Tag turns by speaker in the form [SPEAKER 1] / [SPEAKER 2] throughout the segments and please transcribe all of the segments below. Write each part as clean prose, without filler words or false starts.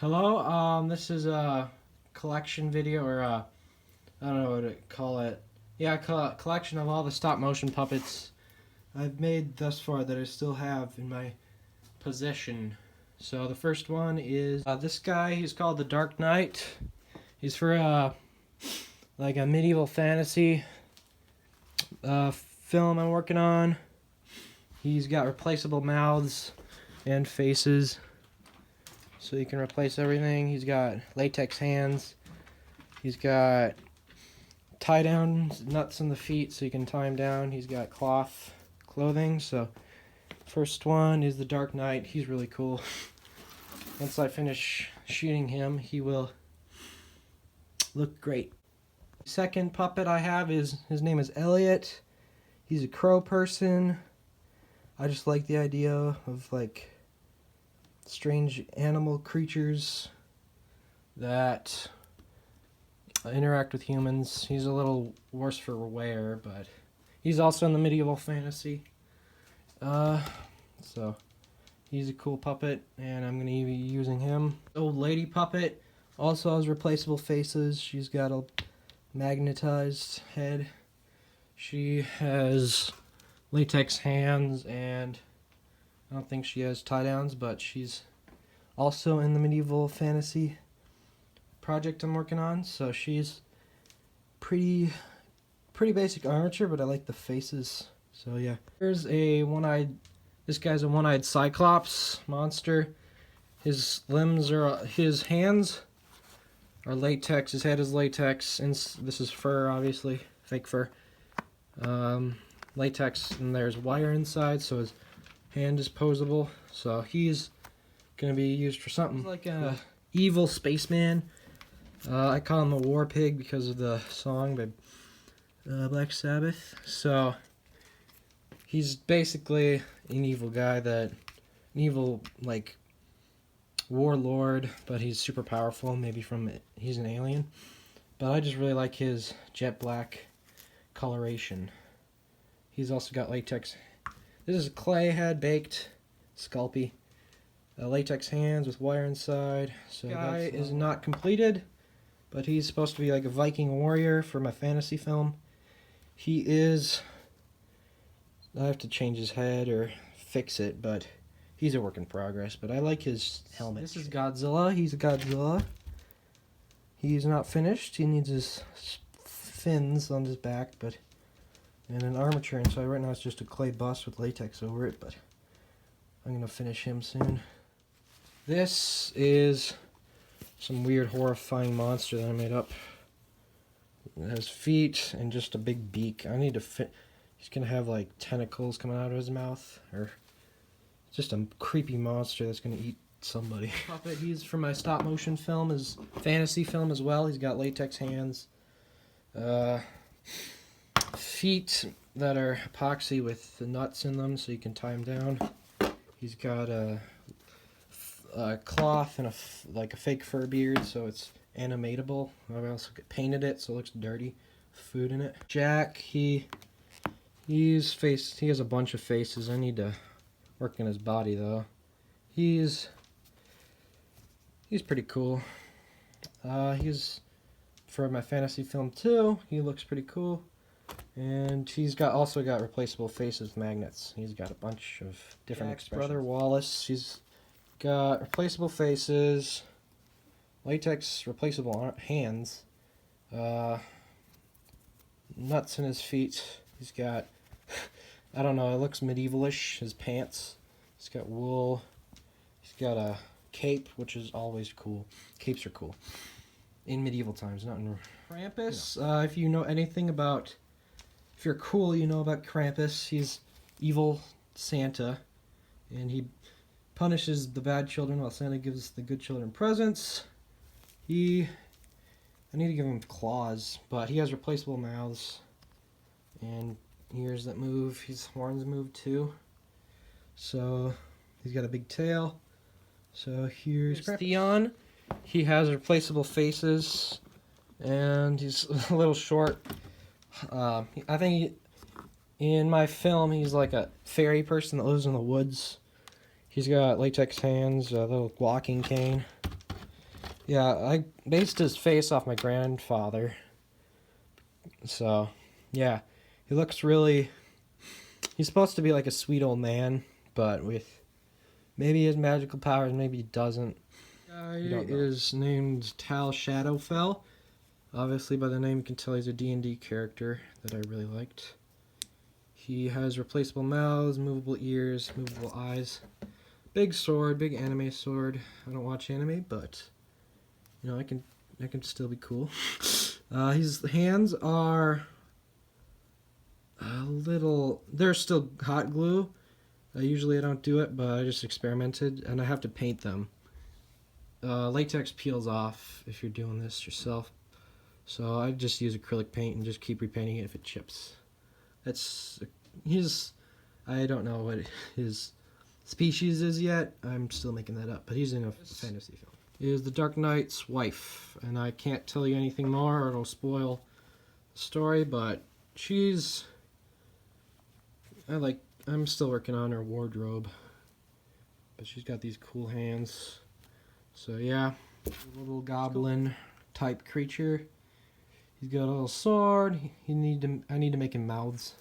[SPEAKER 1] Hello, this is a collection video, or I don't know what to call it. Yeah, collection of all the stop motion puppets I've made thus far that I still have in my possession. So the first one is this guy. He's called the Dark Knight. He's for like a medieval fantasy film I'm working on. He's got replaceable mouths and faces, so you can replace everything. He's got latex hands. He's got tie down nuts in the feet so you can tie him down. He's got cloth clothing. So first one is the Dark Knight. He's really cool. Once I finish shooting him, he will look great. Second puppet I have is, his name is Elliot. He's a crow person. I just like the idea of like strange animal creatures that interact with humans. He's a little worse for wear, but he's also in the medieval fantasy. So he's a cool puppet, and I'm going to be using him. Old lady puppet also has replaceable faces. She's got a magnetized head. She has latex hands, and I don't think she has tie downs, but she's also in the medieval fantasy project I'm working on. So she's pretty basic armature, but I like the faces. So yeah. Here's a this guy's a one-eyed cyclops monster. His limbs are, his hands are latex, his head is latex, and this is fur, obviously, fake fur. Latex, and there's wire inside, so his hand is posable. So he's gonna be used for something. He's like a evil spaceman. I call him a war pig because of the song by Black Sabbath. So he's basically an evil guy, an evil like warlord, but he's super powerful. Maybe he's an alien. But I just really like his jet black coloration. He's also got latex. This is a clay head, baked, Sculpey. Latex hands with wire inside. So that guy is not completed, but he's supposed to be like a Viking warrior for my fantasy film. He is. I have to change his head or fix it, but he's a work in progress. But I like his helmet. This is Godzilla. He's a Godzilla. He's not finished. He needs his fins on his back, and an armature inside. Right now it's just a clay bust with latex over it, but I'm going to finish him soon. This is some weird horrifying monster that I made up. It has feet and just a big beak. I need to fit. He's going to have like tentacles coming out of his mouth, or just a creepy monster that's going to eat somebody. Puppet, he's from my stop motion film, his fantasy film as well. He's got latex hands. Feet that are epoxy with the nuts in them so you can tie them down. He's got a cloth and like a fake fur beard, so it's animatable. I also painted it so it looks dirty. Food in it. Jack, he has a bunch of faces. I need to work on his body though. He's pretty cool. He's for my fantasy film too. He looks pretty cool. And he's also got replaceable faces with magnets. He's got a bunch of different expressions. Brother Wallace, he's got replaceable faces, latex replaceable hands, nuts in his feet. He's got, I don't know, it looks medievalish, his pants. He's got wool. He's got a cape, which is always cool. Capes are cool in medieval times, not in Krampus. If you know anything about, if you're cool, you know about Krampus. He's evil Santa, and he punishes the bad children while Santa gives the good children presents. I need to give him claws, but he has replaceable mouths and ears that move. His horns move too. So he's got a big tail. So here's Theon. He has replaceable faces, and he's a little short. I think in my film he's like a fairy person that lives in the woods. He's got latex hands, a little walking cane. Yeah, I based his face off my grandfather. So, yeah, he looks really. He's supposed to be like a sweet old man, but with maybe his magical powers, maybe he doesn't. Guy is named Tal Shadowfell. Obviously, by the name, you can tell he's a D&D character that I really liked. He has replaceable mouths, movable ears, movable eyes, big sword, big anime sword. I don't watch anime, but you know I can still be cool. His hands are a little. They're still hot glue. Usually I don't do it, but I just experimented, and I have to paint them. Latex peels off if you're doing this yourself. So I just use acrylic paint and just keep repainting it if it chips. I don't know what his species is yet. I'm still making that up, but he's in a fantasy film. Is the Dark Knight's wife, and I can't tell you anything more or it'll spoil the story, but I'm still working on her wardrobe, but she's got these cool hands. So yeah, a little goblin type creature. He's got a little sword. I need to make him mouths.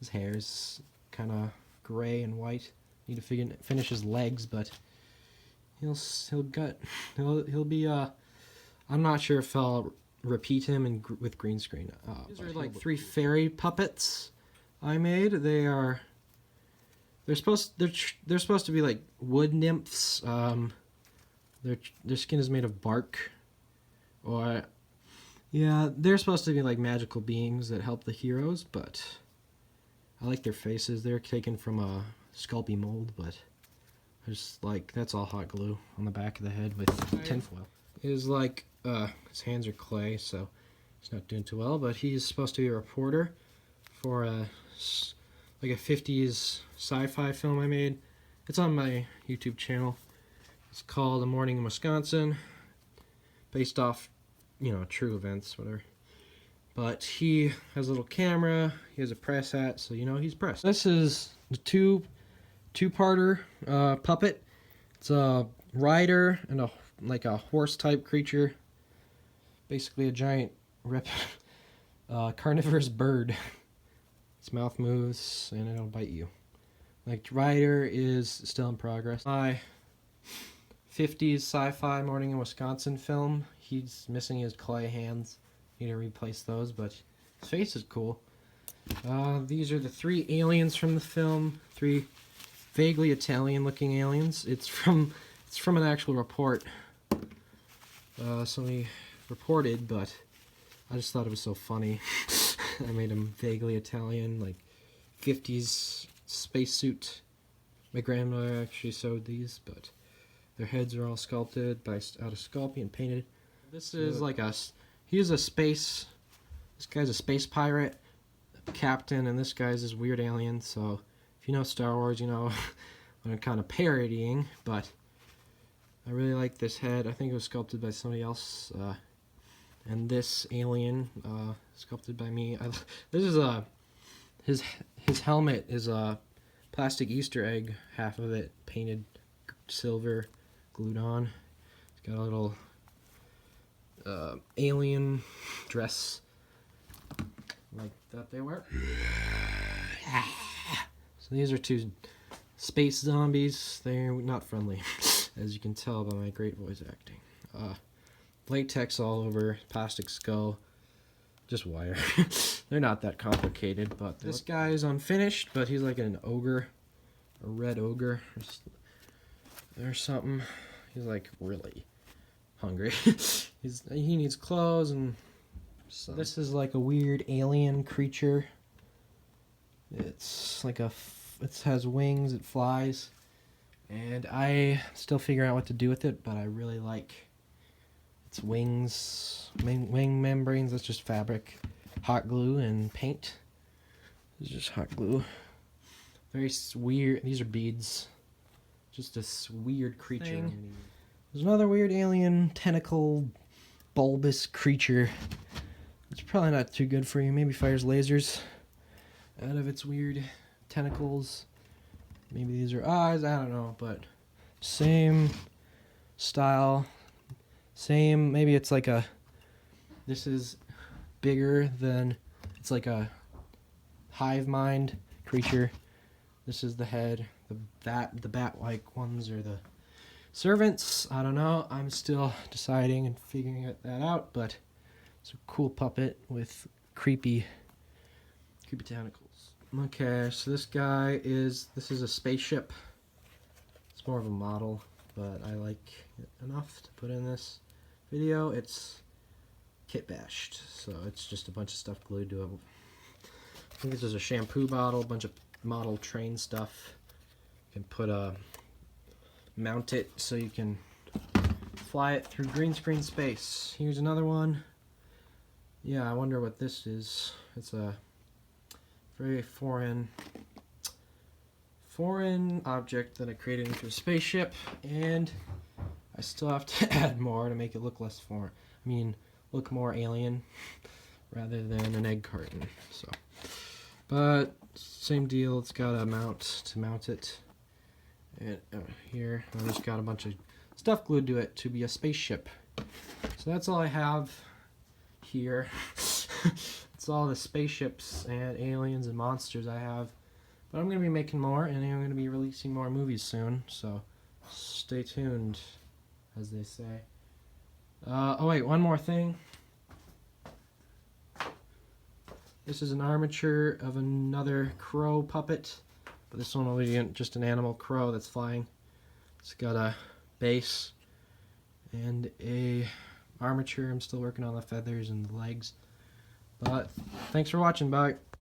[SPEAKER 1] His hair's kind of gray and white. Need to finish his legs, but he'll be I'm not sure if I'll repeat him with green screen. These are like 3 fairy puppets I made. They're supposed to be like wood nymphs. Their skin is made of bark, or yeah, they're supposed to be like magical beings that help the heroes, but I like their faces. They're taken from a Sculpey mold, but that's all hot glue on the back of the head with tinfoil. His hands are clay, so he's not doing too well, but he's supposed to be a reporter for a 50s sci-fi film I made. It's on my YouTube channel. It's called A Morning in Wisconsin, based off true events, whatever. But he has a little camera, he has a press hat, so he's pressed. This is the two-parter puppet. It's a rider and a horse type creature. Basically a giant carnivorous bird. Its mouth moves and it'll bite you. Rider is still in progress. My 50s sci-fi Morning in Wisconsin film. He's missing his clay hands. Need to replace those, but his face is cool. These are the 3 aliens from the film. 3 vaguely Italian-looking aliens. It's from an actual report. Somebody reported, but I just thought it was so funny. I made them vaguely Italian, like 50s spacesuit. My grandmother actually sewed these, but their heads are all sculpted out of Sculpey and painted. This is he's a space. This guy's a space pirate, captain, and this guy's this weird alien. So if you know Star Wars, you know what I'm kind of parodying. But I really like this head. I think it was sculpted by somebody else. And this alien, sculpted by me. This is his helmet is a plastic Easter egg. Half of it painted silver, glued on. It's got a little alien dress like that they wear. So these are 2 space zombies. They're not friendly, as you can tell by my great voice acting. Latex all over, plastic skull, just wire. They're not that complicated, but this guy is unfinished, but he's like an ogre, a red ogre or something. He's like really hungry. He needs clothes and stuff. This is like a weird alien creature. It's like it has wings, it flies, and I still figure out what to do with it, but I really like its wings, wing membranes. That's just fabric, hot glue, and paint. This is just hot glue. Very weird. These are beads. Just this weird creature. There's another weird alien tentacle bulbous creature. It's probably not too good for you. Maybe fires lasers out of its weird tentacles. Maybe these are eyes. I don't know, but same style. Same, maybe it's like a, this is bigger than, it's like a hive mind creature. This is the head. The bat-like ones are the servants. I don't know. I'm still deciding and figuring that out, but it's a cool puppet with creepy tentacles. Okay, so this is a spaceship. It's more of a model, but I like it enough to put in this video. It's kit bashed, so it's just a bunch of stuff glued to it. I think this is a shampoo bottle, a bunch of model train stuff. You can mount it so you can fly it through green screen space. Here's another one. Yeah, I wonder what this is. It's a very foreign object that I created into a spaceship, and I still have to add more to make it look less foreign. I mean, look more alien rather than an egg carton. So, but same deal. It's got a mount to mount it. And here, I just got a bunch of stuff glued to it to be a spaceship. So that's all I have here. It's all the spaceships and aliens and monsters I have. But I'm going to be making more, and I'm going to be releasing more movies soon. So stay tuned, as they say. Oh wait, one more thing. This is an armature of another crow puppet. But this one will be just an animal crow that's flying. It's got a base and a armature. I'm still working on the feathers and the legs. But thanks for watching. Bye.